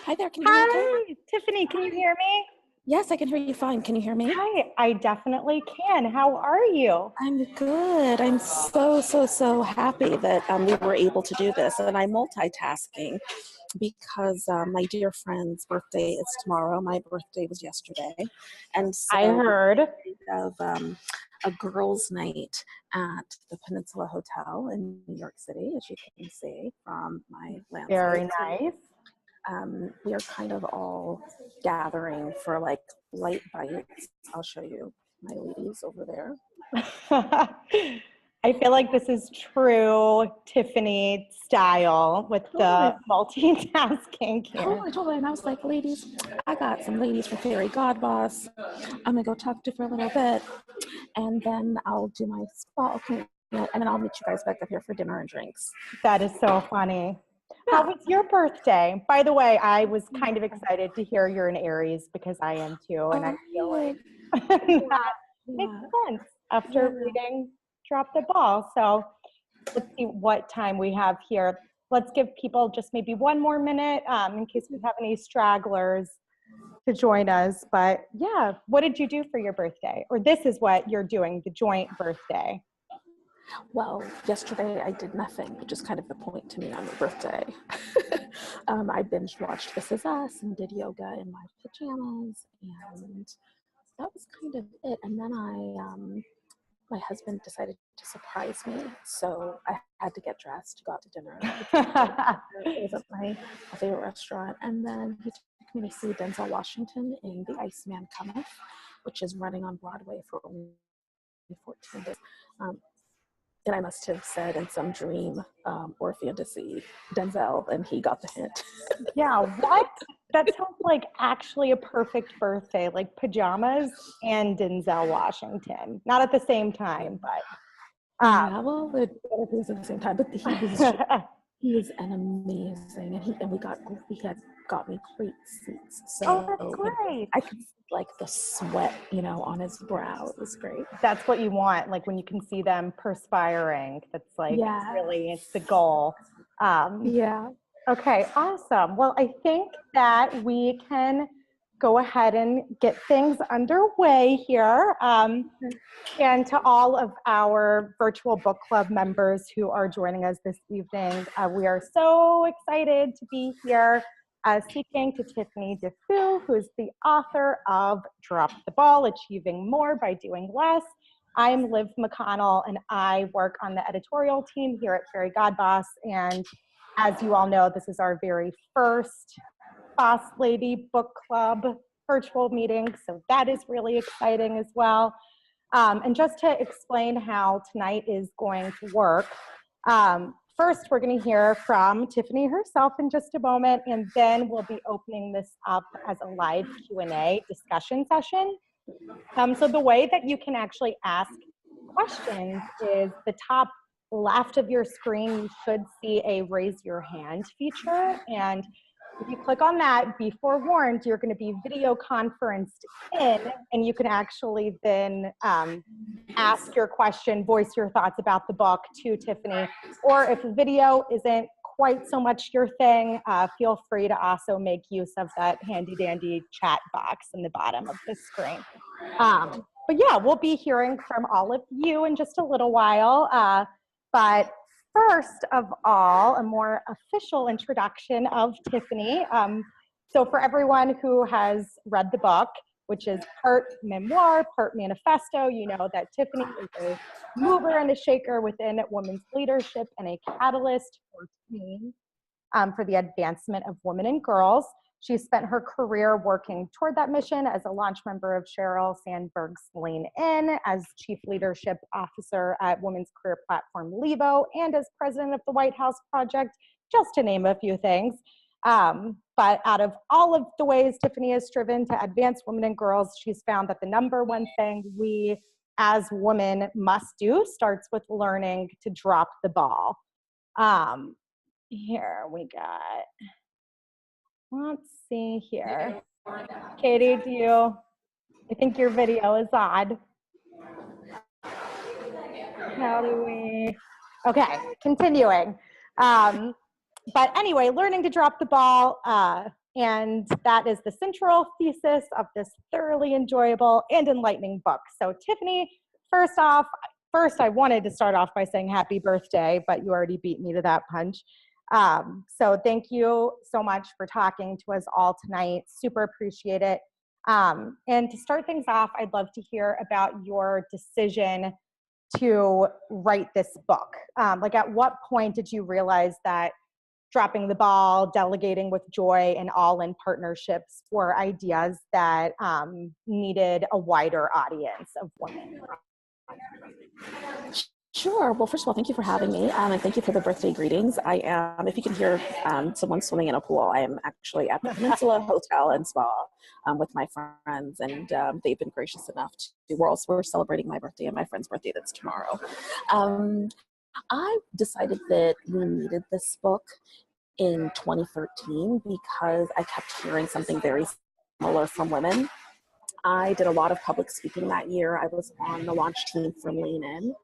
Hi there, can you hear me okay? Hi, Tiffany, can you hear me? Yes, I can hear you fine. Can you hear me? Hi, I definitely can. How are you? I'm good. I'm so happy that we were able to do this. And I'm multitasking because my dear friend's birthday is tomorrow. My birthday was yesterday. And I so heard. of a girls' night at the Peninsula Hotel in New York City, as you can see from my landscape. Very nice. We are kind of all gathering for like light bites. I'll show you my ladies over there. I feel like this is true Tiffany style with the multitasking here. Totally. And I was like, ladies, I got some ladies from Fairygodboss. I'm going to go talk to for a little bit. And then I'll do my spa appointment. And then I'll meet you guys back up here for dinner and drinks. That is so funny. How was your birthday? By the way, I was kind of excited to hear you're an Aries because I am too. And I feel like that makes sense after reading Drop the Ball. So let's see what time we have here. Let's give people just maybe one more minute in case we have any stragglers to join us. But yeah, what did you do for your birthday? Or this is what you're doing, the joint birthday. Well, yesterday I did nothing, which is kind of the point to me on your birthday. I binge watched This Is Us and did yoga in my pajamas, and that was kind of it. And then my husband decided to surprise me, so I had to get dressed to go out to dinner. It was at my favorite restaurant, and then he took me to see Denzel Washington in The Iceman Cometh, which is running on Broadway for only 14 days. And I must have said in some dream or fantasy, Denzel, and he got the hint. Yeah, what? That sounds like actually a perfect birthday, like pajamas and Denzel Washington. Not at the same time, but. Yeah, well, it was at the same time, but he was an amazing, and he had got me great seats. So that's great. I could see like the sweat, on his brow. It was great. That's what you want, like when you can see them perspiring. That's like really, it's the goal. Yeah. Okay, awesome. Well, I think that we can go ahead and get things underway here. And to all of our virtual book club members who are joining us this evening, we are so excited to be here speaking to Tiffany Dufu, who is the author of Drop the Ball, Achieving More by Doing Less. I'm Liv McConnell, and I work on the editorial team here at Fairygodboss. And as you all know, this is our very first Boss Lady Book Club virtual meeting, so that is really exciting as well. And just to explain how tonight is going to work, first we're going to hear from Tiffany herself in just a moment, and then we'll be opening this up as a live Q&A discussion session. So the way that you can actually ask questions is the top left of your screen. You should see a raise your hand feature, and if you click on that, be forewarned, you're going to be video conferenced in, and you can actually then ask your question, voice your thoughts about the book to Tiffany. Or if video isn't quite so much your thing, feel free to also make use of that handy dandy chat box in the bottom of the screen. But yeah, we'll be hearing from all of you in just a little while. But first of all, a more official introduction of Tiffany. So for everyone who has read the book, which is part memoir, part manifesto, you know that Tiffany is a mover and a shaker within women's leadership and a catalyst for change for the advancement of women and girls. She spent her career working toward that mission as a launch member of Sheryl Sandberg's Lean In, as Chief Leadership Officer at women's career platform Levo, and as president of the White House Project, just to name a few things. But out of all of the ways Tiffany has striven to advance women and girls, she's found that the number one thing we as women must do starts with learning to drop the ball. Here we got... Let's see here. Katie, I think your video is odd. How do we, okay, continuing. But anyway, learning to drop the ball And that is the central thesis of this thoroughly enjoyable and enlightening book. So Tiffany, first, I wanted to start off by saying happy birthday, but you already beat me to that punch. So thank you so much for talking to us all tonight. Super appreciate it. And to start things off, I'd love to hear about your decision to write this book. Like, at what point did you realize that dropping the ball, delegating with joy, and all-in partnerships were ideas that needed a wider audience of women? Sure. Well, first of all, thank you for having me, and thank you for the birthday greetings. I am, if you can hear someone swimming in a pool, I am actually at the Peninsula Hotel and Spa with my friends, and they've been gracious enough to, we're celebrating my birthday and my friend's birthday that's tomorrow. I decided that we needed this book in 2013 because I kept hearing something very similar from women. I did a lot of public speaking that year. I was on the launch team for Lean In,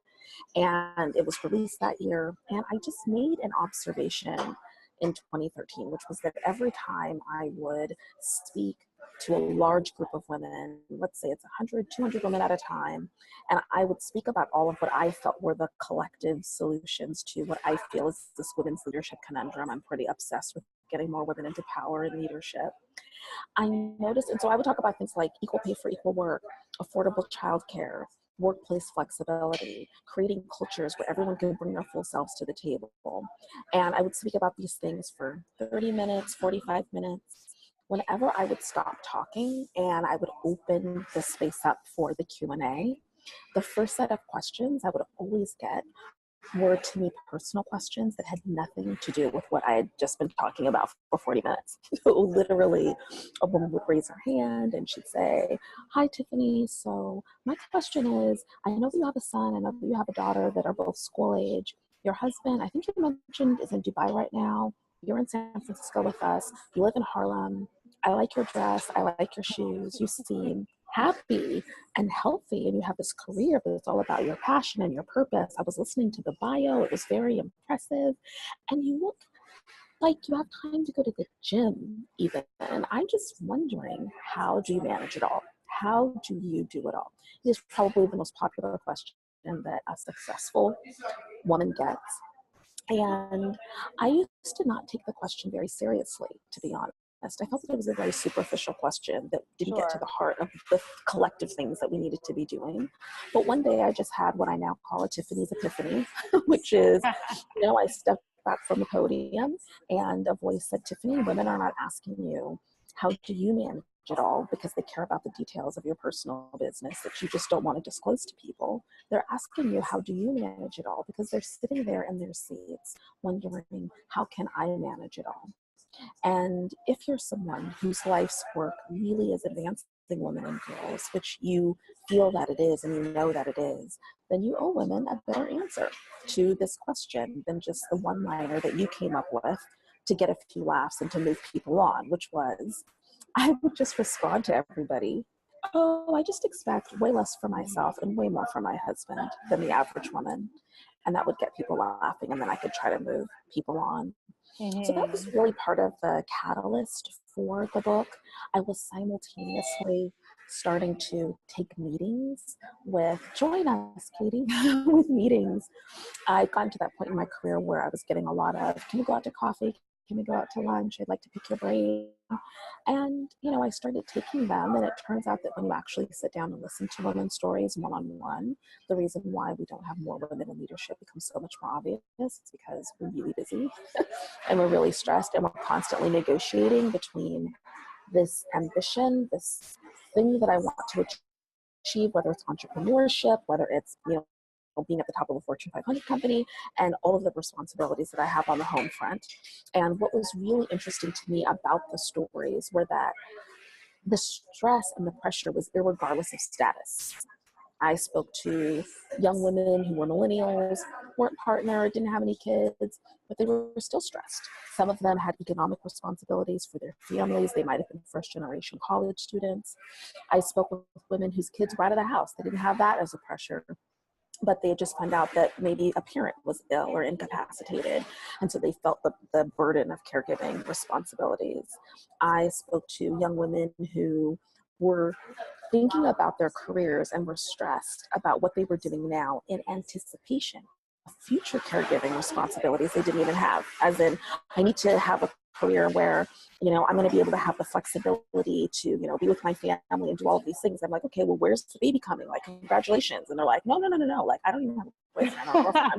and it was released that year. And I just made an observation in 2013, which was that every time I would speak to a large group of women, let's say it's 100, 200 women at a time, and I would speak about all of what I felt were the collective solutions to what I feel is this women's leadership conundrum. I'm pretty obsessed with getting more women into power and leadership. I noticed, and so I would talk about things like equal pay for equal work, affordable childcare, workplace flexibility, creating cultures where everyone can bring their full selves to the table. And I would speak about these things for 30 minutes, 45 minutes. Whenever I would stop talking and I would open the space up for the Q&A, the first set of questions I would always get were, to me, personal questions that had nothing to do with what I had just been talking about for 40 minutes. So literally, a woman would raise her hand and she'd say, "Hi, Tiffany. So my question is, I know that you have a son, I know that you have a daughter that are both school age. Your husband, I think you mentioned, is in Dubai right now. You're in San Francisco with us. You live in Harlem. I like your dress. I like your shoes. You seem happy and healthy, and you have this career that's all about your passion and your purpose. I was listening to the bio. It was very impressive. And you look like you have time to go to the gym even. And I'm just wondering, how do you manage it all? How do you do it all?" It is probably the most popular question that a successful woman gets. And I used to not take the question very seriously, to be honest. I felt that it was a very superficial question that didn't get to the heart of the collective things that we needed to be doing. But one day I just had what I now call a Tiffany's epiphany, which is, I stepped back from the podium and a voice said, "Tiffany, women are not asking you, how do you manage it all, because they care about the details of your personal business that you just don't want to disclose to people. They're asking you, how do you manage it all, because they're sitting there in their seats wondering, how can I manage it all?" And if you're someone whose life's work really is advancing women and girls, which you feel that it is and you know that it is, then you owe women a better answer to this question than just the one-liner that you came up with to get a few laughs and to move people on, which was, I would just respond to everybody, "Oh, I just expect way less for myself and way more for my husband than the average woman." And that would get people laughing, and then I could try to move people on. So that was really part of the catalyst for the book. I was simultaneously starting to take meetings with, join us, Katie, with meetings. I'd gotten to that point in my career where I was getting a lot of, "Can we go out to coffee? Can we go out to lunch? I'd like to pick your brain." And, I started taking them, and it turns out that when you actually sit down and listen to women's stories one-on-one, the reason why we don't have more women in leadership becomes so much more obvious. It's because we're really busy and we're really stressed, and we're constantly negotiating between this ambition, this thing that I want to achieve, whether it's entrepreneurship, whether it's, being at the top of a Fortune 500 company, and all of the responsibilities that I have on the home front. And what was really interesting to me about the stories were that the stress and the pressure was irregardless of status. I spoke to young women who were millennials, weren't partnered, didn't have any kids, but they were still stressed. Some of them had economic responsibilities for their families. They might have been first-generation college students. I spoke with women whose kids were out of the house. They didn't have that as a pressure. but they just found out that maybe a parent was ill or incapacitated. And so they felt the burden of caregiving responsibilities. I spoke to young women who were thinking about their careers and were stressed about what they were doing now in anticipation of future caregiving responsibilities they didn't even have. As in, I need to have a career where, I'm going to be able to have the flexibility to, be with my family and do all of these things. I'm like, okay, well, where's the baby coming? Like, congratulations. And they're like, no. Like, I don't even have a boyfriend or girlfriend.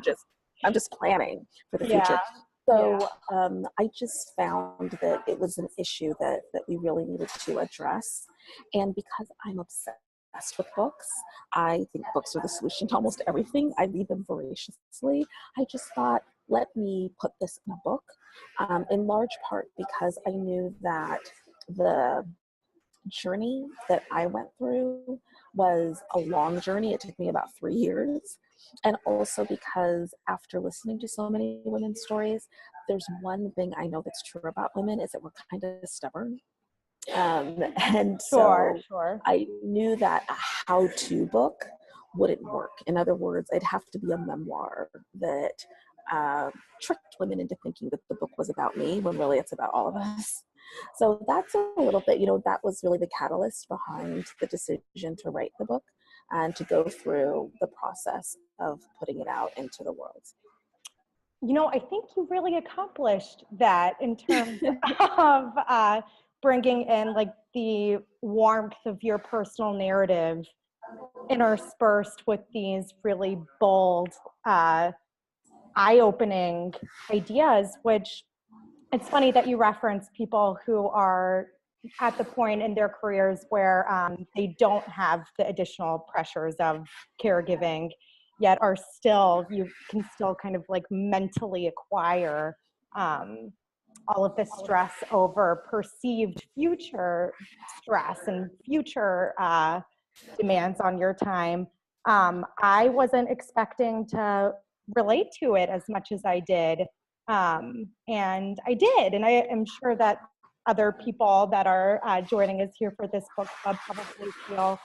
I'm just planning for the future. So I just found that it was an issue that we really needed to address. And because I'm obsessed with books, I think books are the solution to almost everything. I read them voraciously. I just thought, let me put this in a book, in large part because I knew that the journey that I went through was a long journey. It took me about 3 years. And also because after listening to so many women's stories, there's one thing I know that's true about women is that we're kind of stubborn. And so I knew that a how-to book wouldn't work. In other words, it'd have to be a memoir that tricked women into thinking that the book was about me when really it's about all of us. So that's a little bit, that was really the catalyst behind the decision to write the book and to go through the process of putting it out into the world. I think you really accomplished that in terms of bringing in like the warmth of your personal narrative interspersed with these really bold, eye-opening ideas, which it's funny that you reference people who are at the point in their careers where they don't have the additional pressures of caregiving, yet you can still kind of like mentally acquire all of this stress over perceived future stress and future demands on your time. I wasn't expecting to relate to it as much as I did. And I did. And I am sure that other people that are joining us here for this book club probably feel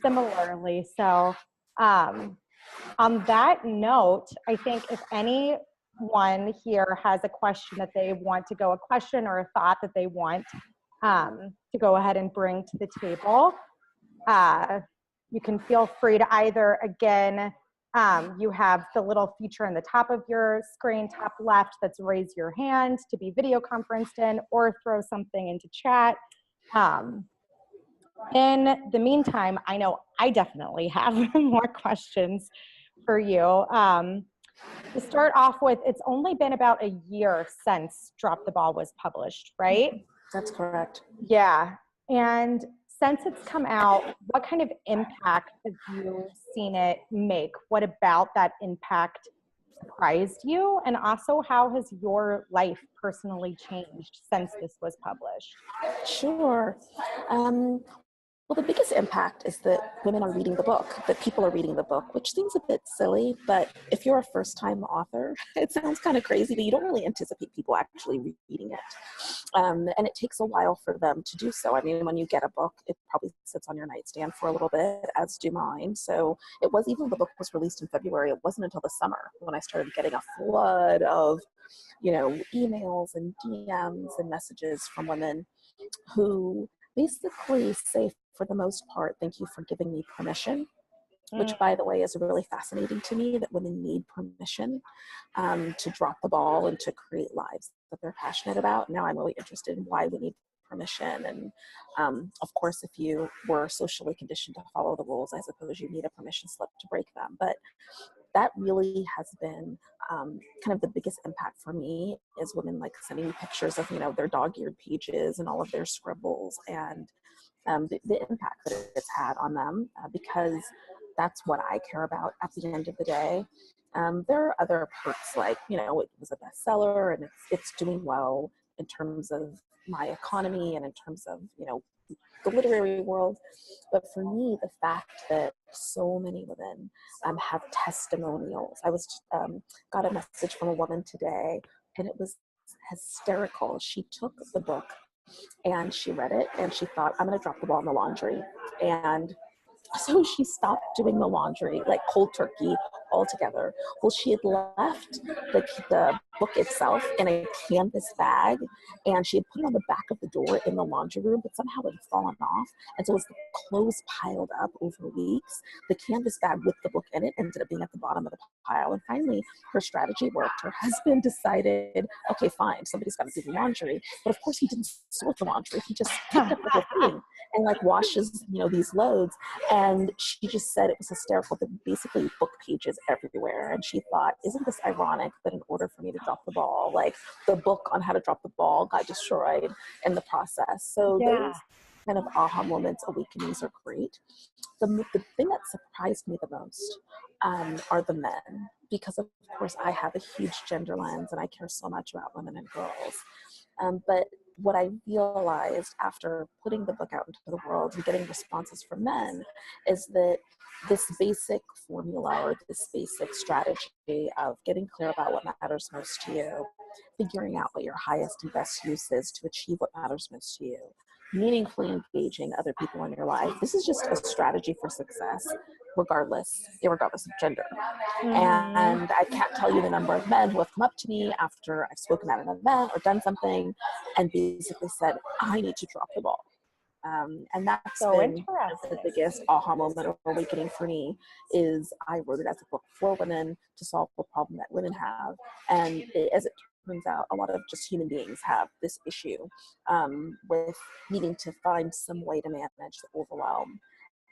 similarly. So on that note, I think if anyone here has a question that they want to go, a question or a thought that they want to go ahead and bring to the table, you can feel free to either, again, you have the little feature in the top of your screen, top left, that's raise your hand to be video conferenced in, or throw something into chat. In the meantime, I know I definitely have more questions for you. To start off with, it's only been about a year since Drop the Ball was published, right? That's correct. Yeah. And since it's come out, what kind of impact have you seen it make? What about that impact surprised you? And also, how has your life personally changed since this was published? Sure. Well, the biggest impact is that women are reading the book, that people are reading the book, which seems a bit silly, but if you're a first-time author, it sounds kind of crazy, but you don't really anticipate people actually reading it. And it takes a while for them to do so. I mean, when you get a book, it probably sits on your nightstand for a little bit, as do mine. So it was, even though the book was released in February, it wasn't until the summer when I started getting a flood of, emails and DMs and messages from women who basically say, for the most part, thank you for giving me permission, which, by the way, is really fascinating to me, that women need permission to drop the ball and to create lives that they're passionate about. Now I'm really interested in why we need permission. And of course, if you were socially conditioned to follow the rules, I suppose you need a permission slip to break them. But that really has been kind of the biggest impact for me, is women like sending me pictures of, their dog-eared pages and all of their scribbles, and the impact that it's had on them, because that's what I care about at the end of the day. There are other perks, like, it was a bestseller and it's doing well in terms of my economy and in terms of, the literary world. But for me, the fact that so many women have testimonials. I got a message from a woman today, and it was hysterical. She took the book and she read it and she thought, I'm going to drop the ball in the laundry. And So she stopped doing the laundry, like cold turkey altogether. Well, she had left the book itself in a canvas bag, and she had put it on the back of the door in the laundry room, but somehow it had fallen off. And so as the clothes piled up over weeks, the canvas bag with the book in it ended up being at the bottom of the pile. And finally, her strategy worked. Her husband decided, okay, fine, somebody's got to do the laundry. But of course, he didn't sort the laundry. He just picked up the whole thing and like washes, these loads. And she just said it was hysterical. There were basically book pages everywhere. And she thought, isn't this ironic that in order for me to drop the ball, like the book on how to drop the ball got destroyed in the process. So those kind of aha moments, awakenings are great. The thing that surprised me the most are the men, because of course I have a huge gender lens and I care so much about women and girls. But what I realized after putting the book out into the world and getting responses from men is that this basic formula or this basic strategy of getting clear about what matters most to you, figuring out what your highest and best use is to achieve what matters most to you, meaningfully engaging other people in your life. This is just a strategy for success, irregardless of gender. And I can't tell you the number of men who have come up to me after I've spoken at an event or done something and basically said, I need to drop the ball. And that's so been the biggest aha moment or awakening for me. Is I wrote it as a book for women to solve the problem that women have. And as it turns out, a lot of just human beings have this issue with needing to find some way to manage the overwhelm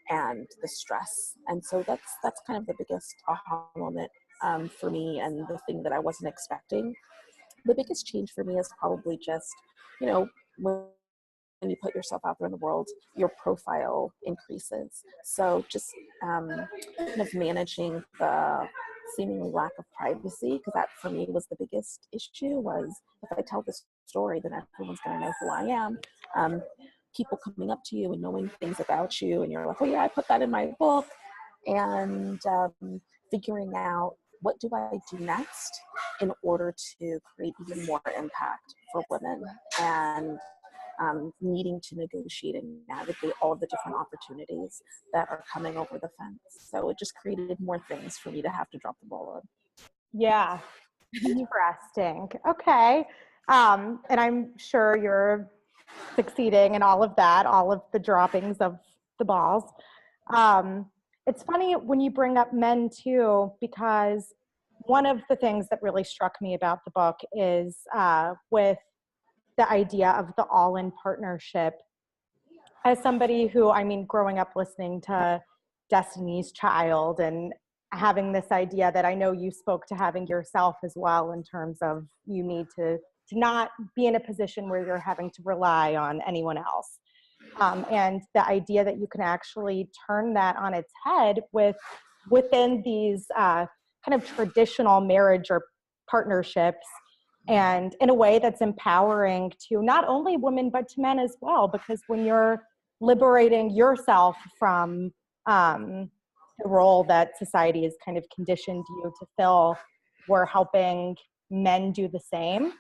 and the stress. And so that's kind of the biggest aha moment for me, and the thing that I wasn't expecting. The biggest change for me is probably just, when you put yourself out there in the world, your profile increases. So just kind of managing the seemingly lack of privacy, because that for me was the biggest issue, was if I tell this story, then everyone's going to know who I am. People coming up to you and knowing things about you, and you're like, oh yeah, I put that in my book, and figuring out what do I do next in order to create even more impact for women, and needing to negotiate and navigate all of the different opportunities that are coming over the fence. So it just created more things for me to have to drop the ball on. Yeah, interesting. Okay. And I'm sure you're succeeding in all of that, all of the droppings of the balls. It's funny when you bring up men too, because one of the things that really struck me about the book is with the idea of the all-in partnership. As somebody who, growing up listening to Destiny's Child and having this idea that I know you spoke to having yourself as well, in terms of you need to not be in a position where you're having to rely on anyone else. And the idea that you can actually turn that on its head within these kind of traditional marriage or partnerships, and in a way that's empowering to not only women, but to men as well. Because when you're liberating yourself from the role that society has kind of conditioned you to fill, we're helping men do the same.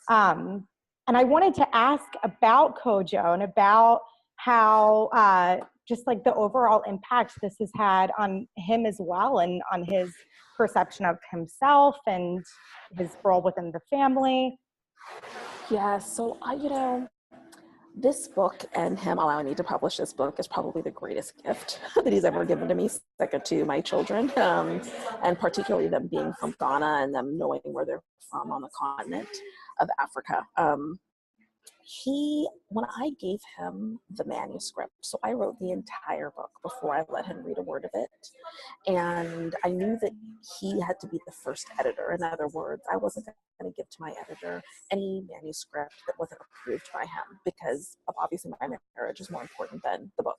And I wanted to ask about Kojo and about how just like the overall impact this has had on him as well, and on his perception of himself and his role within the family. Yeah, so this book and him allowing me to publish this book is probably the greatest gift that he's ever given to me, second to my children, and particularly them being from Ghana and them knowing where they're from on the continent of Africa. When I gave him the manuscript, so I wrote the entire book before I let him read a word of it. And I knew that he had to be the first editor. In other words, I wasn't going to give to my editor any manuscript that wasn't approved by him, because obviously my marriage is more important than the book.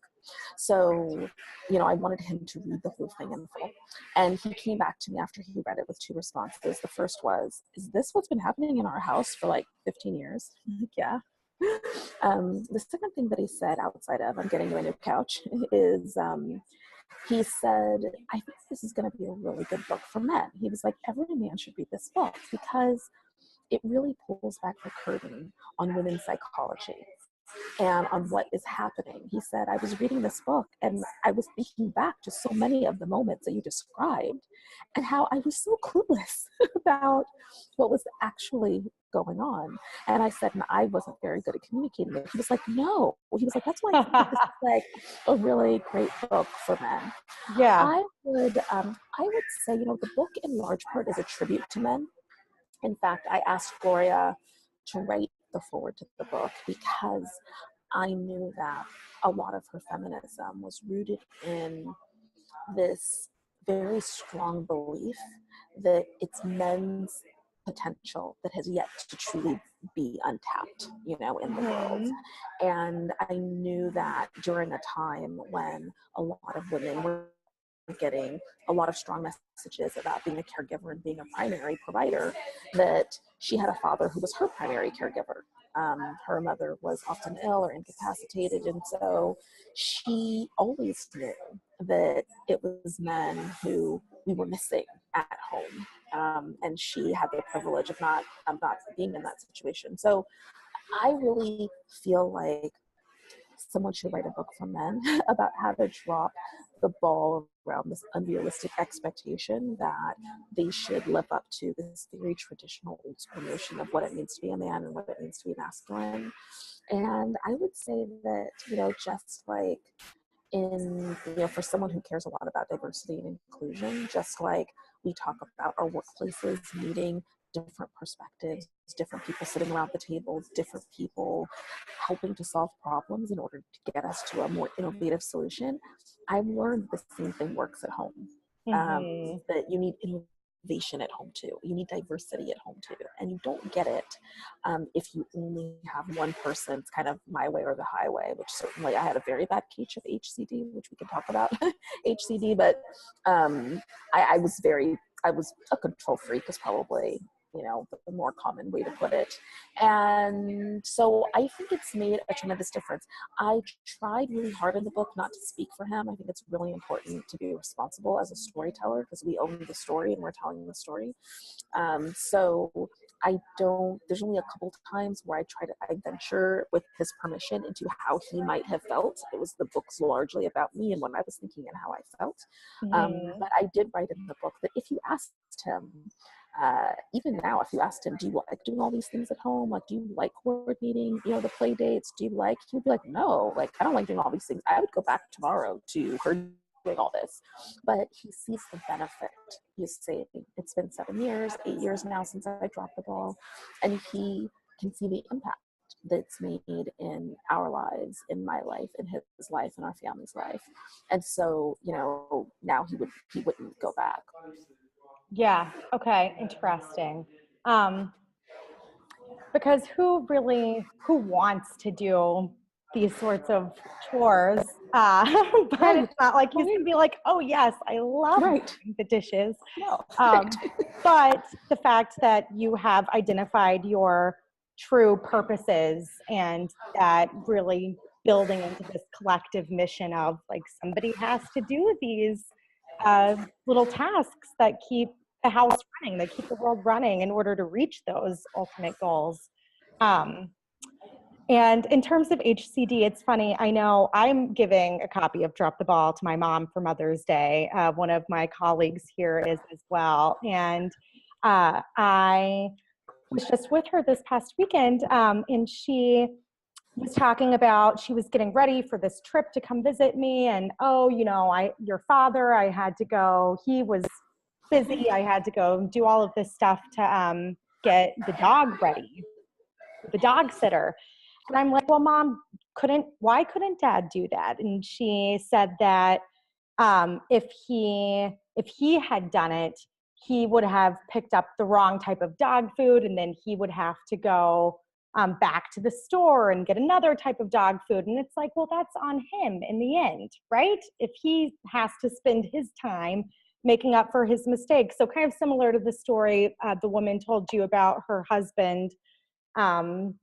So, I wanted him to read the whole thing in full. And he came back to me after he read it with two responses. The first was, is this what's been happening in our house for like 15 years? I'm like, yeah. The second thing that he said, outside of I'm getting you a new couch, is he said, I think this is going to be a really good book for men. He was like, every man should read this book, because it really pulls back the curtain on women's psychology. and on what is happening. He said, I was reading this book and I was thinking back to so many of the moments that you described and how I was so clueless about what was actually going on. And I said, and I wasn't very good at communicating it. He was like, no. He was like, that's why I think that this is like a really great book for men. Yeah. I would say, the book in large part is a tribute to men. In fact, I asked Gloria to write the foreword to the book because I knew that a lot of her feminism was rooted in this very strong belief that it's men's potential that has yet to truly be untapped, in the world. And I knew that during a time when a lot of women were getting a lot of strong messages about being a caregiver and being a primary provider, that she had a father who was her primary caregiver. Her mother was often ill or incapacitated, and so she always knew that it was men who we were missing at home, and she had the privilege of not being in that situation. So I really feel like someone should write a book for men about how to drop the ball around this unrealistic expectation that they should live up to this very traditional old school notion of what it means to be a man and what it means to be masculine. And I would say that, just like for someone who cares a lot about diversity and inclusion, just like we talk about our workplaces needing different perspectives, different people sitting around the tables, different people helping to solve problems in order to get us to a more innovative solution. I've learned the same thing works at home. That you need innovation at home too. You need diversity at home too. And you don't get it if you only have one person. It's kind of my way or the highway, which certainly I had a very bad case of HCD, which we can talk about HCD, but I was a control freak is probably, the more common way to put it. And so I think it's made a tremendous difference. I tried really hard in the book not to speak for him. I think it's really important to be responsible as a storyteller because we own the story and we're telling the story. So there's only a couple times where I venture with his permission into how he might have felt. The book's largely about me and what I was thinking and how I felt. But I did write in the book that if you asked him, even now, if you asked him, do you like doing all these things at home? Like, do you like coordinating, the play dates? He would be like, no, like, I don't like doing all these things. I would go back tomorrow to her doing all this. But he sees the benefit. He's saying it's been 8 years now since I dropped the ball. And he can see the impact that's made in our lives, in my life, in his life, in our family's life. And so, now he wouldn't go back. Yeah. Okay. Interesting. Because who wants to do these sorts of chores? But it's not like he's gonna be like, oh yes, I love doing the dishes. No. But the fact that you have identified your true purposes and that really building into this collective mission of like somebody has to do these little tasks that keep the house running, that keep the world running in order to reach those ultimate goals. And in terms of HCD, it's funny, I know I'm giving a copy of Drop the Ball to my mom for Mother's Day. One of my colleagues here is as well. And I was just with her this past weekend, and she was talking about, she was getting ready for this trip to come visit me, and your father, I had to go, he was busy, I had to go do all of this stuff to get the dog ready, the dog sitter. And I'm like, well, Mom, why couldn't Dad do that? And she said that if he had done it, he would have picked up the wrong type of dog food, and then he would have to go back to the store and get another type of dog food. And it's like, well, that's on him in the end, right? If he has to spend his time making up for his mistakes. So kind of similar to the story the woman told you about her husband turning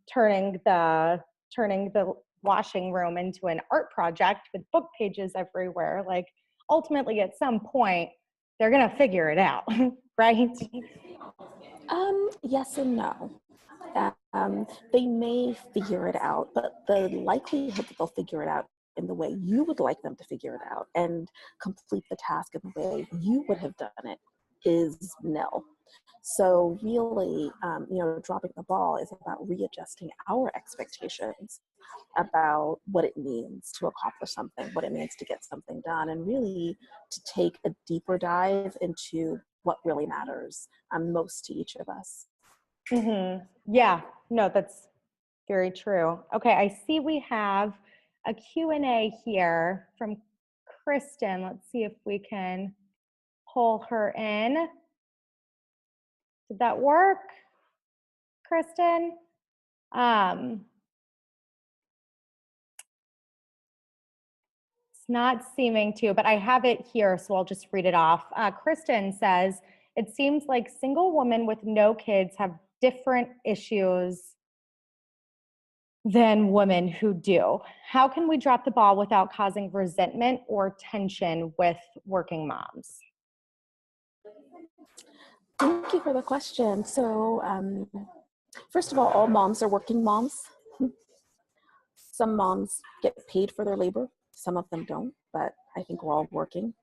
the washing room into an art project with book pages everywhere. Like, ultimately, at some point, they're gonna figure it out, right? Yes and no. They may figure it out, but the likelihood that they'll figure it out in the way you would like them to figure it out and complete the task in the way you would have done it is nil. So really, dropping the ball is about readjusting our expectations about what it means to accomplish something, what it means to get something done, and really to take a deeper dive into what really matters most to each of us. Yeah, no, that's very true. Okay, I see we have a Q&A here from Kristen. Let's see if we can pull her in. Did that work, Kristen? It's not seeming to, but I have it here, so I'll just read it off. Kristen says, it seems like single women with no kids have different issues than women who do. How can we drop the ball without causing resentment or tension with working moms? Thank you for the question. So, first of all moms are working moms. Some moms get paid for their labor, some of them don't, but I think we're all working.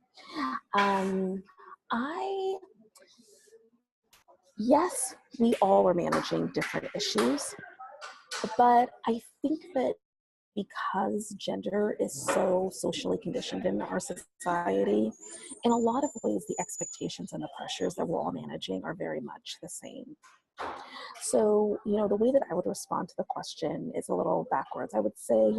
Yes, we all are managing different issues, but I think that because gender is so socially conditioned in our society, in a lot of ways, the expectations and the pressures that we're all managing are very much the same. So, the way that I would respond to the question is a little backwards. I would say,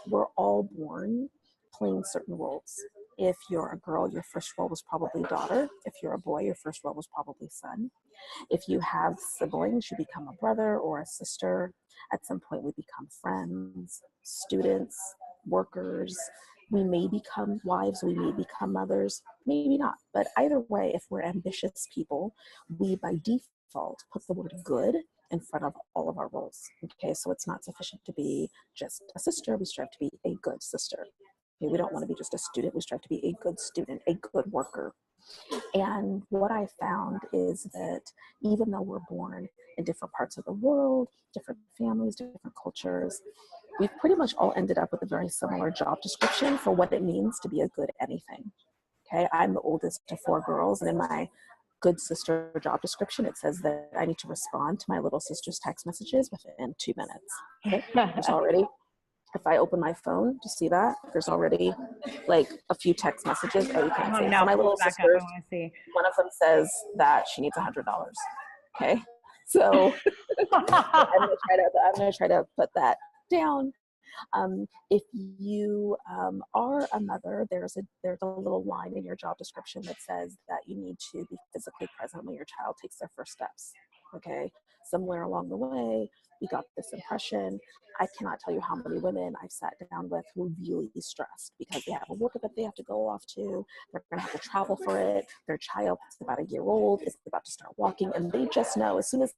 we're all born playing certain roles. If you're a girl, your first role was probably daughter. If you're a boy, your first role was probably son. If you have siblings, you become a brother or a sister. At some point, we become friends, students, workers. We may become wives, we may become mothers, maybe not. But either way, if we're ambitious people, we by default put the word good in front of all of our roles. Okay, so it's not sufficient to be just a sister, we strive to be a good sister. Okay, we don't want to be just a student, we strive to be a good student, a good worker. And what I found is that even though we're born in different parts of the world, different families, different cultures, we've pretty much all ended up with a very similar job description for what it means to be a good anything. Okay, I'm the oldest of 4 girls, and in my good sister job description, it says that I need to respond to my little sister's text messages within 2 minutes. Okay, there's already, if I open my phone, do you see that? There's already like a few text messages. Oh, you can't see. No, so my little sister, see. one of them says that she needs $100. Okay, so I'm gonna try to put that down. If you are a mother, there's a little line in your job description that says that you need to be physically present when your child takes their first steps. Okay, somewhere along the way, we got this impression. I cannot tell you how many women I've sat down with who are really stressed because they have a workout that they have to go off to. They're going to have to travel for it. Their child is about 1 year old, is about to start walking, and they just know as soon as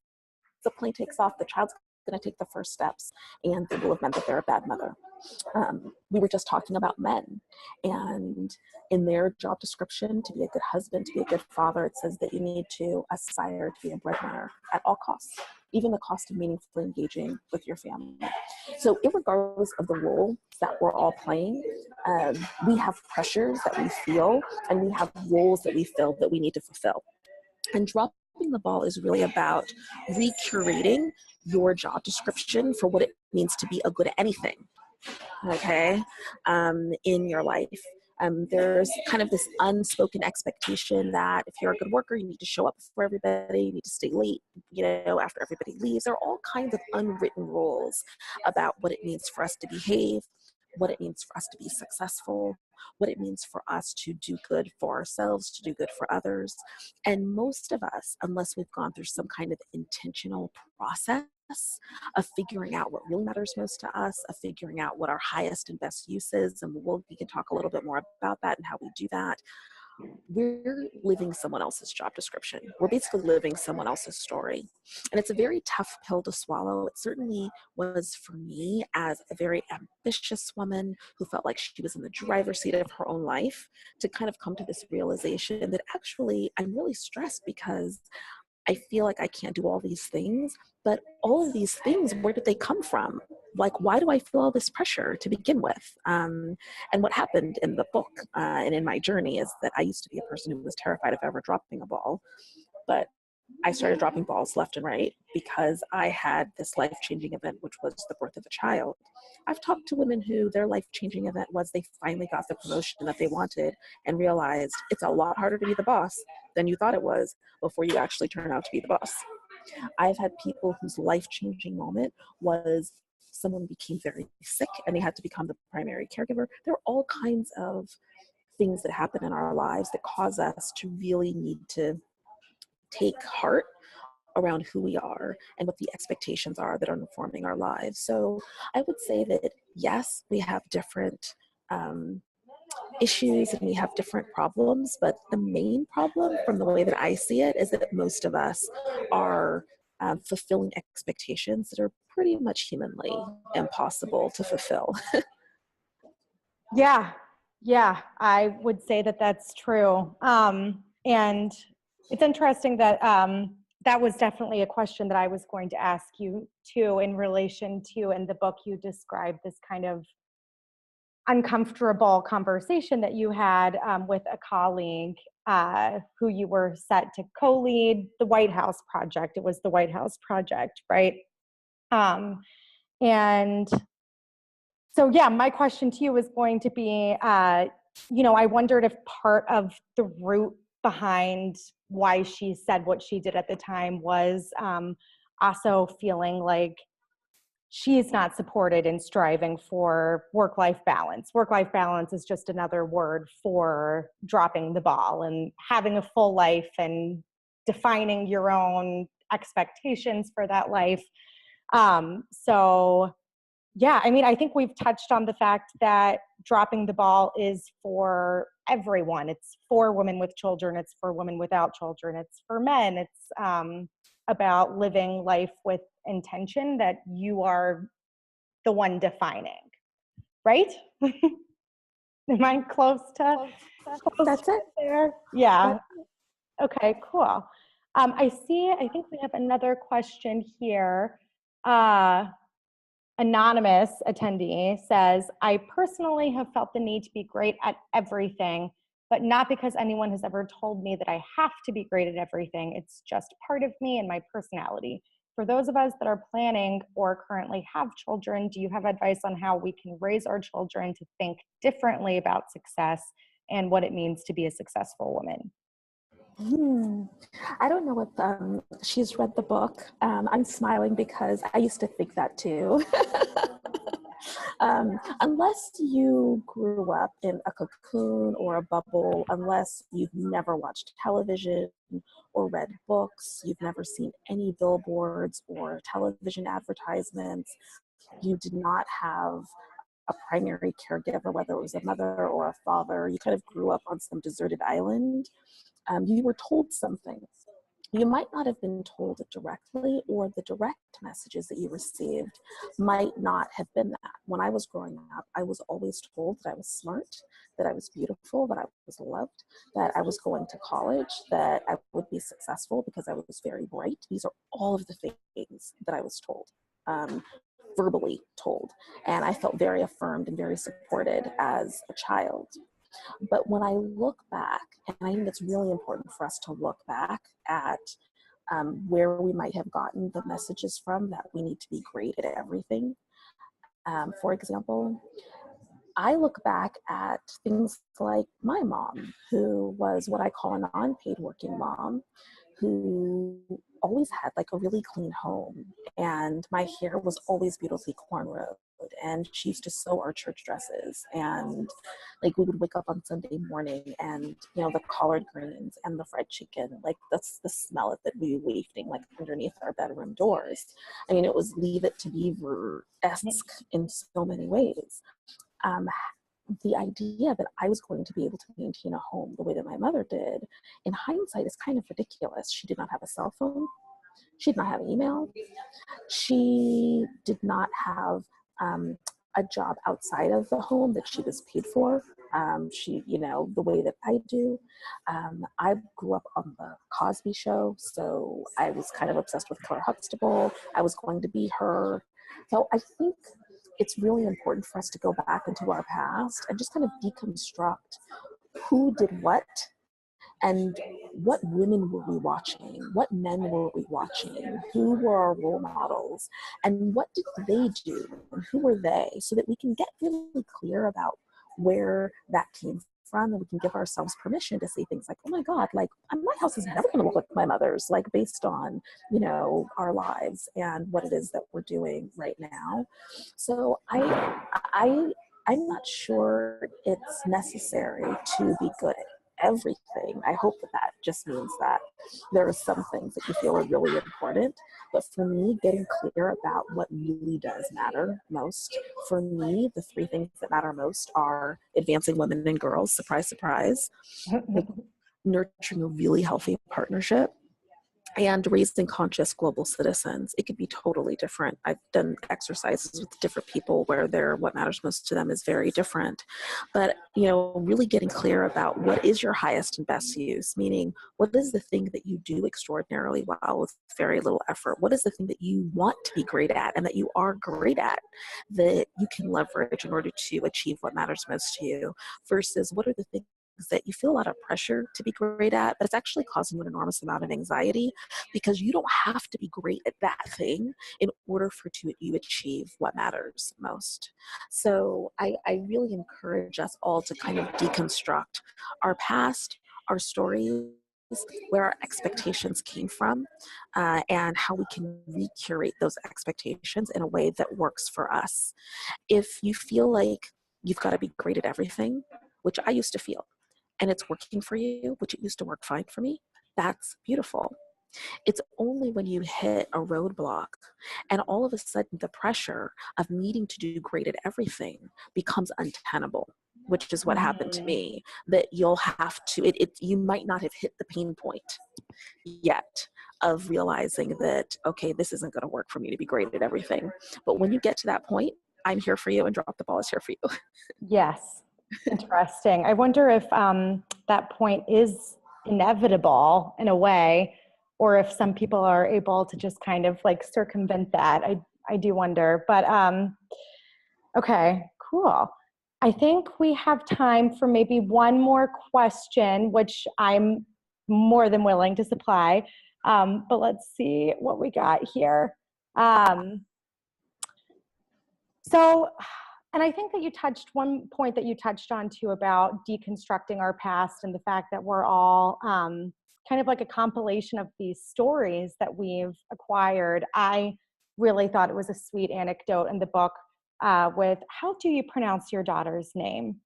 the plane takes off, the child's going to take the first steps, and they will have meant that they're a bad mother. We were just talking about men, and in their job description, to be a good husband, to be a good father, it says that you need to aspire to be a breadwinner at all costs, even the cost of meaningfully engaging with your family. So irregardless of the role that we're all playing, we have pressures that we feel, and we have roles that we feel that we need to fulfill. And dropping the ball is really about recurating your job description for what it means to be a good at anything, okay, in your life. There's kind of this unspoken expectation that if you're a good worker, you need to show up for everybody, you need to stay late, after everybody leaves. There are all kinds of unwritten rules about what it means for us to behave, what it means for us to be successful, what it means for us to do good for ourselves, to do good for others. And most of us, unless we've gone through some kind of intentional process of figuring out what really matters most to us, of figuring out what our highest and best use is, and we can talk a little bit more about that and how we do that, we're living someone else's job description. We're basically living someone else's story. And it's a very tough pill to swallow. It certainly was for me as a very ambitious woman who felt like she was in the driver's seat of her own life, to kind of come to this realization that actually I'm really stressed because I feel like I can't do all these things, but all of these things, where did they come from? Like, why do I feel all this pressure to begin with? And what happened in the book and in my journey is that I used to be a person who was terrified of ever dropping a ball, but I started dropping balls left and right because I had this life-changing event, which was the birth of a child. I've talked to women who their life-changing event was they finally got the promotion that they wanted and realized it's a lot harder to be the boss than you thought it was before you actually turn out to be the boss. I've had people whose life-changing moment was someone became very sick and they had to become the primary caregiver. There are all kinds of things that happen in our lives that cause us to really need to take heart around who we are and what the expectations are that are informing our lives. So I would say that yes, we have different issues and we have different problems, but the main problem from the way that I see it is that most of us are fulfilling expectations that are pretty much humanly impossible to fulfill. Yeah, I would say that that's true. And it's interesting that that was definitely a question that I was going to ask you too, in relation to, in the book you described this kind of uncomfortable conversation that you had with a colleague who you were set to co-lead the White House project. It was the White House project, right? And so, yeah, my question to you is going to be, I wondered if part of the root behind why she said what she did at the time was also feeling like she's not supported in striving for work-life balance. Work-life balance is just another word for dropping the ball and having a full life and defining your own expectations for that life. So yeah, I mean, I think we've touched on the fact that dropping the ball is for everyone. It's for women with children. It's for women without children. It's for men. It's about living life with intention that you are the one defining, right? Am I close to That's it. there? Yeah. Okay, cool. I think we have another question here. Anonymous attendee says, I personally have felt the need to be great at everything, but not because anyone has ever told me that I have to be great at everything. It's just part of me and my personality. For those of us that are planning or currently have children, do you have advice on how we can raise our children to think differently about success and what it means to be a successful woman? I don't know if she's read the book. I'm smiling because I used to think that too. Unless you grew up in a cocoon or a bubble, unless you've never watched television or read books, you've never seen any billboards or television advertisements, you did not have a primary caregiver, whether it was a mother or a father, you kind of grew up on some deserted island, you were told something. You might not have been told it directly, or the direct messages that you received might not have been that. When I was growing up, I was always told that I was smart, that I was beautiful, that I was loved, that I was going to college, that I would be successful because I was very bright. These are all of the things that I was told, verbally told. And I felt very affirmed and very supported as a child. But when I look back, and I think it's really important for us to look back at where we might have gotten the messages from that we need to be great at everything. For example, I look back at things like my mom, who was what I call a non-paid working mom, who always had like a really clean home, and my hair was always beautifully cornrowed, and she used to sew our church dresses, and like we would wake up on Sunday morning and the collard greens and the fried chicken, like that's the smell of it would be wafting like underneath our bedroom doors. I mean, it was Leave It to Beaver-esque in so many ways. The idea that I was going to be able to maintain a home the way that my mother did, in hindsight, is kind of ridiculous. She did not have a cell phone. She did not have email. She did not have a job outside of the home that she was paid for. She, you know, the way that I do. I grew up on the Cosby Show, so I was kind of obsessed with Claire Huxtable. I was going to be her. So I think it's really important for us to go back into our past and just kind of deconstruct who did what and what women were we watching, what men were we watching, who were our role models, and what did they do, and who were they, so that we can get really clear about where that came from, and we can give ourselves permission to say things like, oh my God, like my house is never going to look like my mother's, like based on, you know, our lives and what it is that we're doing right now. So I'm not sure it's necessary to be good at everything. I hope that that just means that there are some things that you feel are really important. But for me, getting clear about what really does matter most, for me, the three things that matter most are advancing women and girls, surprise, surprise, nurturing a really healthy partnership, and raising conscious global citizens. It could be totally different. I've done exercises with different people where what matters most to them is very different. But, you know, really getting clear about what is your highest and best use, meaning what is the thing that you do extraordinarily well with very little effort? What is the thing that you want to be great at and that you are great at that you can leverage in order to achieve what matters most to you, versus what are the things that you feel a lot of pressure to be great at, but it's actually causing you an enormous amount of anxiety because you don't have to be great at that thing in order for you achieve what matters most. So I really encourage us all to kind of deconstruct our past, our stories, where our expectations came from, and how we can recurate those expectations in a way that works for us. If you feel like you've got to be great at everything, which I used to feel, and it's working for you, which it used to work fine for me, that's beautiful. It's only when you hit a roadblock and all of a sudden the pressure of needing to do great at everything becomes untenable, which is what happened to me, that you'll have to, you might not have hit the pain point yet of realizing that, okay, this isn't going to work for me to be great at everything. But when you get to that point, I'm here for you and Drop the Ball is here for you. Yes. Interesting. I wonder if that point is inevitable in a way, or if some people are able to just kind of like circumvent that. I do wonder. But okay, cool. I think we have time for maybe one more question, which I'm more than willing to supply. But let's see what we got here. And I think that you touched one point that you touched on too about deconstructing our past and the fact that we're all kind of like a compilation of these stories that we've acquired. I really thought it was a sweet anecdote in the book with, how do you pronounce your daughter's name?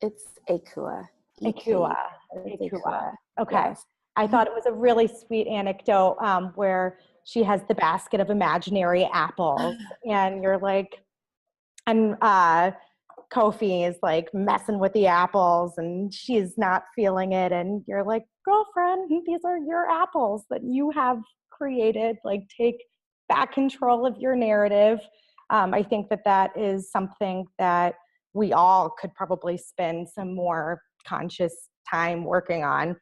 It's Akua. Akua. Akua. Okay. Yes. I thought it was a really sweet anecdote where she has the basket of imaginary apples and you're like, and Kofi is like messing with the apples and she's not feeling it. And you're like, girlfriend, these are your apples that you have created. Like, take back control of your narrative. I think that that is something that we all could probably spend some more conscious time working on.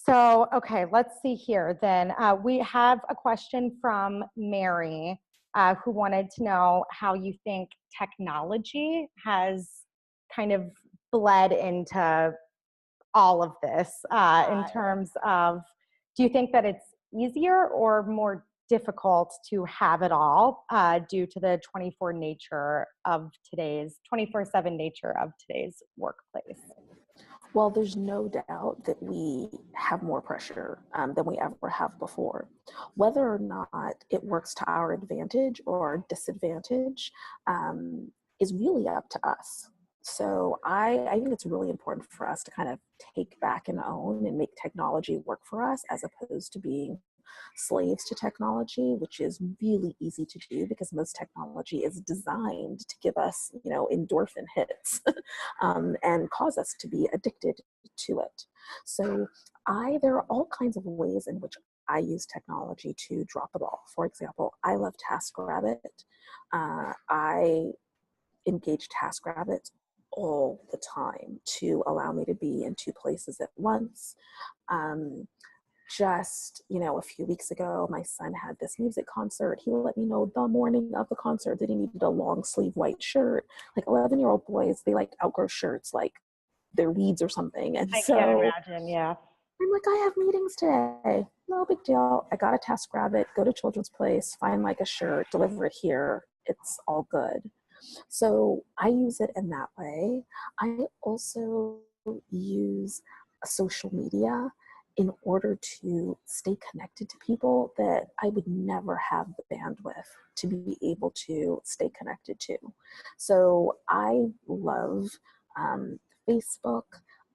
So, okay, let's see here then. We have a question from Mary who wanted to know how you think technology has kind of bled into all of this in terms of, do you think that it's easier or more difficult to have it all due to the 24/7 nature of today's workplace? Well, there's no doubt that we have more pressure than we ever have before. Whether or not it works to our advantage or disadvantage is really up to us. So I think it's really important for us to kind of take back and own and make technology work for us, as opposed to being slaves to technology, which is really easy to do because most technology is designed to give us, you know, endorphin hits and cause us to be addicted to it. So there are all kinds of ways in which I use technology to drop the ball. For example, I love TaskRabbit. I engage TaskRabbit all the time to allow me to be in two places at once. Just, a few weeks ago, my son had this music concert. He let me know the morning of the concert that he needed a long sleeve white shirt. Like 11-year-old boys, they like outgrow shirts like they're weeds or something. And I so can't imagine, yeah. I'm like, I have meetings today. No big deal. I got a TaskRabbit, go to Children's Place, find like a shirt, deliver it here. It's all good. So I use it in that way. I also use social media in order to stay connected to people that I would never have the bandwidth to be able to stay connected to. So I love Facebook.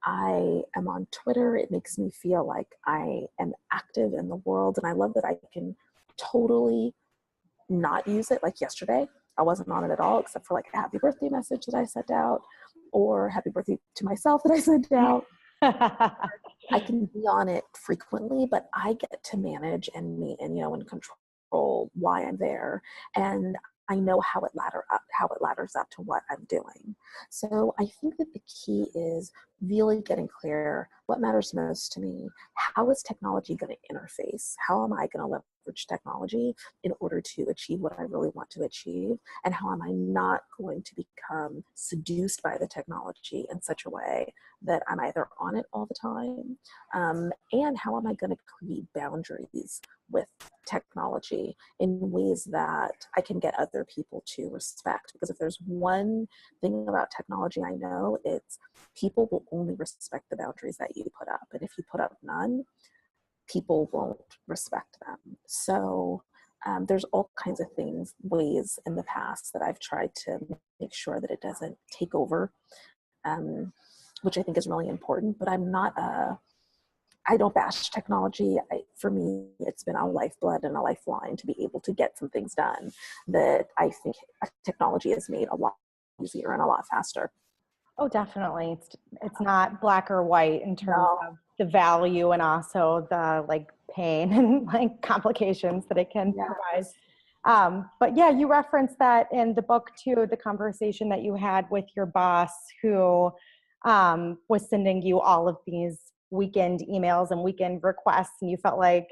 I am on Twitter. It makes me feel like I am active in the world, and I love that I can totally not use it. Like yesterday, I wasn't on it at all, except for like a happy birthday message that I sent out, or happy birthday to myself that I sent out. I can be on it frequently, but I get to manage and and control why I'm there. And I know how it ladders up to what I'm doing. So I think that the key is really getting clear what matters most to me. How is technology going to interface? How am I going to leverage technology in order to achieve what I really want to achieve? And how am I not going to become seduced by the technology in such a way that I'm either on it all the time? And how am I going to create boundaries with technology in ways that I can get other people to respect? Because if there's one thing about technology I know, it's people will only respect the boundaries that you put up. And if you put up none, people won't respect them. So there's all kinds of ways in the past that I've tried to make sure that it doesn't take over, which I think is really important. But I don't bash technology. For me, it's been a lifeblood and a lifeline to be able to get some things done that I think technology has made a lot easier and a lot faster. Oh, definitely. It's not black or white in terms of the value and also the like pain and like complications that it can provide. But yeah, you referenced that in the book too, the conversation that you had with your boss who was sending you all of these weekend emails and weekend requests, and you felt like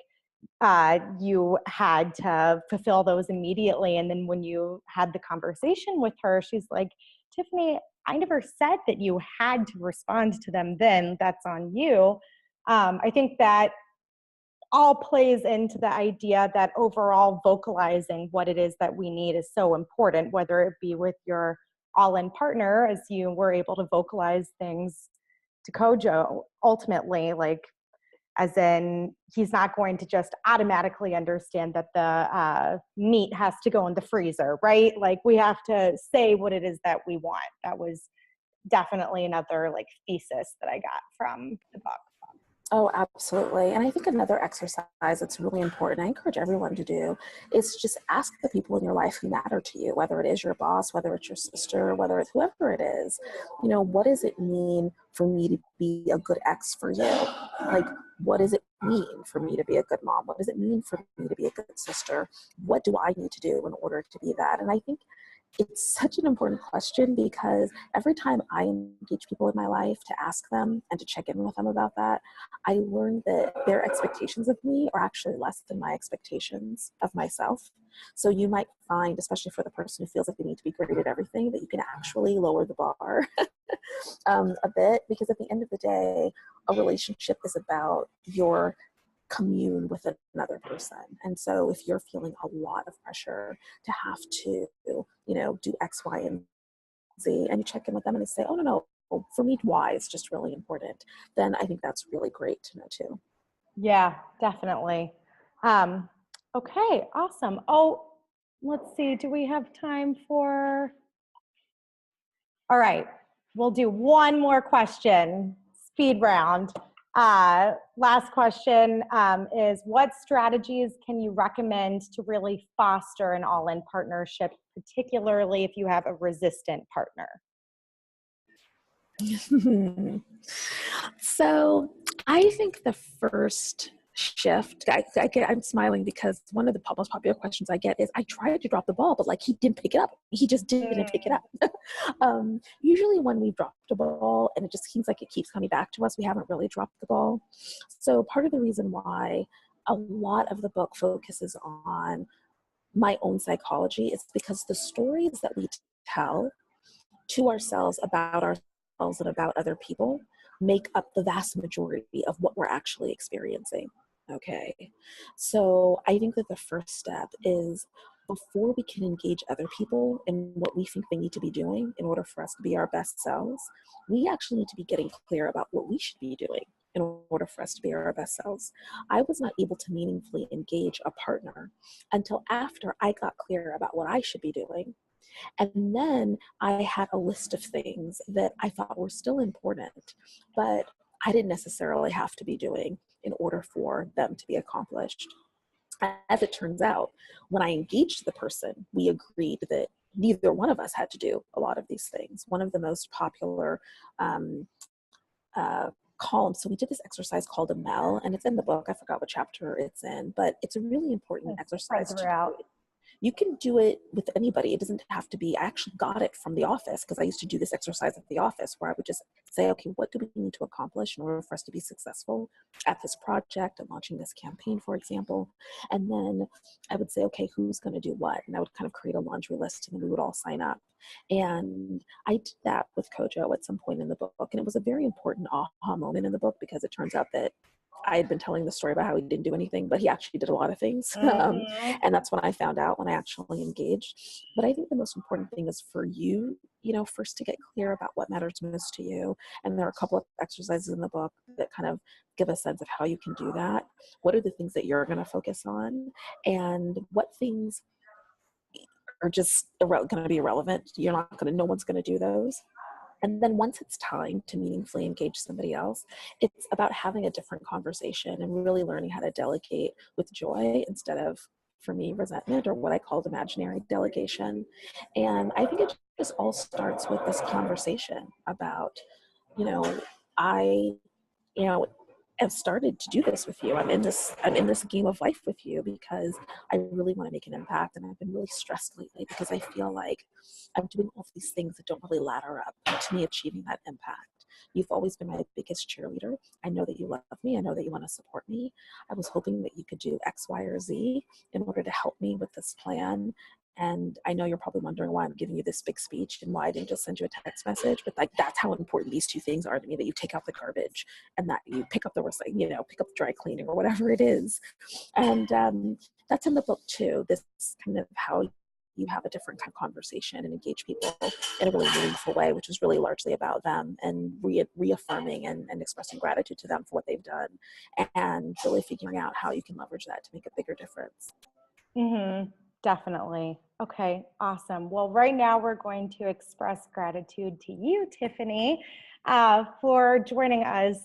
you had to fulfill those immediately. And then when you had the conversation with her, she's like, Tiffany, I never said that you had to respond to them then. That's on you. I think that all plays into the idea that overall vocalizing what it is that we need is so important, whether it be with your all-in partner, as you were able to vocalize things to Kojo ultimately, like as in he's not going to just automatically understand that the meat has to go in the freezer, right? Like we have to say what it is that we want. That was definitely another like thesis that I got from the book. Oh, absolutely. And I think another exercise that's really important, I encourage everyone to do, is just ask the people in your life who matter to you, whether it is your boss, whether it's your sister, whether it's whoever it is. What does it mean for me to be a good ex for you? Like, what does it mean for me to be a good mom? What does it mean for me to be a good sister? What do I need to do in order to be that? And I think it's such an important question because every time I engage people in my life to ask them and to check in with them about that, I learned that their expectations of me are actually less than my expectations of myself. So you might find, especially for the person who feels like they need to be great at everything, that you can actually lower the bar a bit, because at the end of the day, a relationship is about your commune with another person. And so if you're feeling a lot of pressure to have to, do X, Y, and Z, and you check in with them and they say, oh, no, for me, Y is just really important, then I think that's really great to know too. Yeah, definitely. Okay, awesome. Oh, let's see. Do we have time for? All right, we'll do one more question, speed round. Last question is, what strategies can you recommend to really foster an all-in partnership, particularly if you have a resistant partner? So I think the first shift. I'm smiling because one of the most popular questions I get is, I tried to drop the ball, but like he didn't pick it up. He just didn't pick it up. Usually when we've dropped a ball and it just seems like it keeps coming back to us, we haven't really dropped the ball. So part of the reason why a lot of the book focuses on my own psychology is because the stories that we tell to ourselves about ourselves and about other people make up the vast majority of what we're actually experiencing. Okay. So I think that the first step is, before we can engage other people in what we think they need to be doing in order for us to be our best selves, we actually need to be getting clear about what we should be doing in order for us to be our best selves. I was not able to meaningfully engage a partner until after I got clear about what I should be doing. And then I had a list of things that I thought were still important, but I didn't necessarily have to be doing in order for them to be accomplished. As it turns out, when I engaged the person, we agreed that neither one of us had to do a lot of these things. One of the most popular columns, so we did this exercise called a MEL, and it's in the book. I forgot what chapter it's in, but it's a really important exercise to do. You can do it with anybody. It doesn't have to be, I actually got it from the office because I used to do this exercise at the office where I would just say, okay, what do we need to accomplish in order for us to be successful at this project and launching this campaign, for example? And then I would say, okay, who's going to do what? And I would kind of create a laundry list and then we would all sign up. And I did that with Kojo at some point in the book. And it was a very important aha moment in the book because it turns out that I had been telling the story about how he didn't do anything, but he actually did a lot of things. And that's when I found out, when I actually engaged. But I think the most important thing is for you, first to get clear about what matters most to you. And there are a couple of exercises in the book that kind of give a sense of how you can do that. What are the things that you're going to focus on? And what things are just going to be irrelevant? No one's going to do those. And then once it's time to meaningfully engage somebody else, it's about having a different conversation and really learning how to delegate with joy instead of, for me, resentment, or what I called imaginary delegation. And I think it just all starts with this conversation about, I, have started to do this with you. I'm in this game of life with you because I really want to make an impact. And I've been really stressed lately because I feel like I'm doing all these things that don't really ladder up to me achieving that impact. You've always been my biggest cheerleader. I know that you love me. I know that you want to support me. I was hoping that you could do X, Y, or Z in order to help me with this plan. And I know you're probably wondering why I'm giving you this big speech and why I didn't just send you a text message, but like, that's how important these two things are to me, that you take out the garbage and that you pick up the recycling, pick up the dry cleaning or whatever it is. And that's in the book too, this kind of how you have a different kind of conversation and engage people in a really meaningful way, which is really largely about them and reaffirming and expressing gratitude to them for what they've done, and really figuring out how you can leverage that to make a bigger difference. Definitely. Okay, awesome. Well, right now we're going to express gratitude to you, Tiffany, for joining us.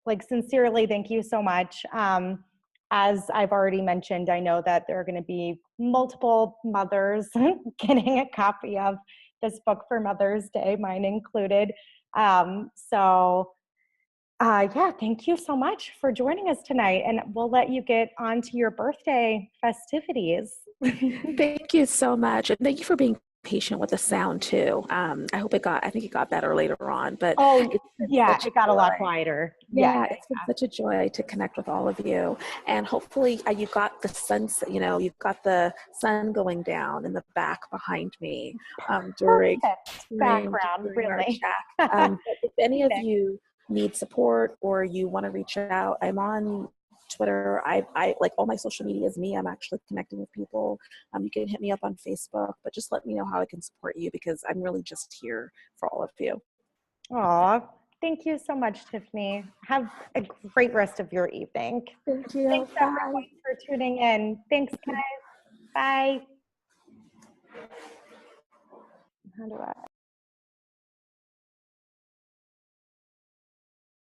Like, sincerely, thank you so much. As I've already mentioned, I know that there are going to be multiple mothers getting a copy of this book for Mother's Day, mine included. Yeah, thank you so much for joining us tonight, and we'll let you get on to your birthday festivities. Thank you so much. And thank you for being patient with the sound too. I think it got better later on, but it got a lot quieter. Yeah, it's been such a joy to connect with all of you. And hopefully you got the sunset, you've got the sun going down in the back behind me during background, really. our chat. If any of you need support or you want to reach out, I'm on Twitter. I like all my social media is me. I'm actually connecting with people. You can hit me up on Facebook, but just let me know how I can support you because I'm really just here for all of you. Aw, thank you so much, Tiffany. Have a great rest of your evening. Thank you. Thanks everyone for tuning in. Thanks, guys. Bye. How do I?